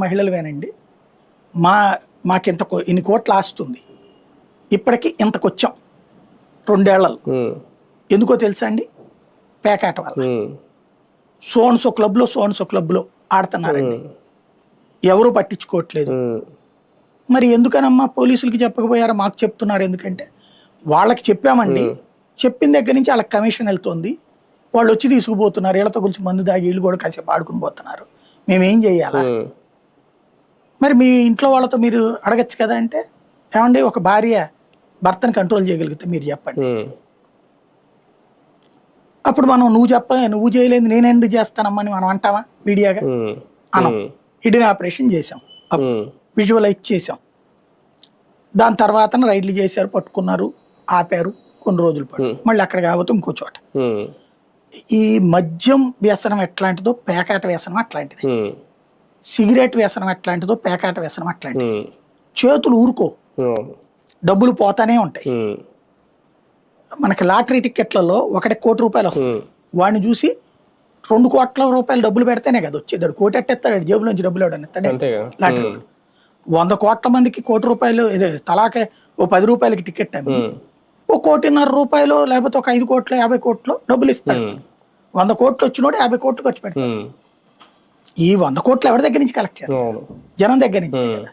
మహిళలవేనండి. మా మాకింత ఇన్ని కోట్ల ఆస్తుంది. ఇప్పటికి ఇంతకొచ్చాం 2 ఏళ్లలో. ఎందుకో తెలుసా అండి? పేకాట వల్ల. సోన్సో క్లబ్‌లో ఆడుతున్నారండి. ఎవరు పట్టించుకోవట్లేదు. మరి ఎందుకనమ్మా పోలీసులకి చెప్పకపోయారా? మాకు చెప్తున్నారు ఎందుకంటే, వాళ్ళకి చెప్పామండి. చెప్పిన దగ్గర నుంచి వాళ్ళకి కమిషన్ వెళ్తుంది. వాళ్ళు వచ్చి తీసుకుపోతున్నారు. వీళ్ళతో కొంచెం మందు దాగి వీళ్ళు కూడా కాసేపు ఆడుకుని పోతున్నారు. మేమేం చేయాలా? మరి మీ ఇంట్లో వాళ్ళతో మీరు అడగచ్చు కదా అంటే, ఏమండి ఒక భార్య భర్తను కంట్రోల్ చేయగలిగితే మీరు చెప్పండి. అప్పుడు మనం నువ్వు చేయలేదు నేను ఎందుకు చేస్తానమ్మా అని మనం అంటావా మీడియాగా? అనం. హిడెన్ ఆపరేషన్ చేసాం, విజువలైజ్ చేసాం. దాని తర్వాత రైడ్లు చేశారు, పట్టుకున్నారు, ఆపారు కొన్ని రోజుల పాటు. మళ్ళీ అక్కడ కాకపోతే ఇంకో చోట. ఈ మద్యం వ్యసనం ఎట్లాంటిదో పేకాట వ్యసనం అట్లాంటిది. సిగరెట్ వ్యసనం ఎట్లాంటిదో పేకాట వ్యసనం అట్లాంటిది. చేతులు ఊరుకో, డబ్బులు పోతానే ఉంటాయి. మనకి లాటరీ టికెట్లలో ఒకటి ₹1 కోటి వస్తుంది. వాడిని చూసి 2 కోట్ల రూపాయలు డబ్బులు పెడితేనే కదా వచ్చేదాడు. కోటి ఎట్టేస్తాడు జేబుల నుంచి డబ్బులు ఇవ్వడానికి లాటరీ. 100 కోట్ల మందికి ₹1 కోటి ఇదే తలాకే ఓ ₹10 టికెట్ అమ్మి ₹1.5 కోటి లేకపోతే ఒక 5 కోట్లు 50 కోట్లు డబ్బులు ఇస్తాడు. 100 కోట్లు వచ్చినోడు 50 కోట్లు ఖర్చు పెడతాడు. ఈ 100 కోట్లు ఎవరి దగ్గర నుంచి కలెక్ట్ చేస్తారు? జనం దగ్గర నుంచి కదా.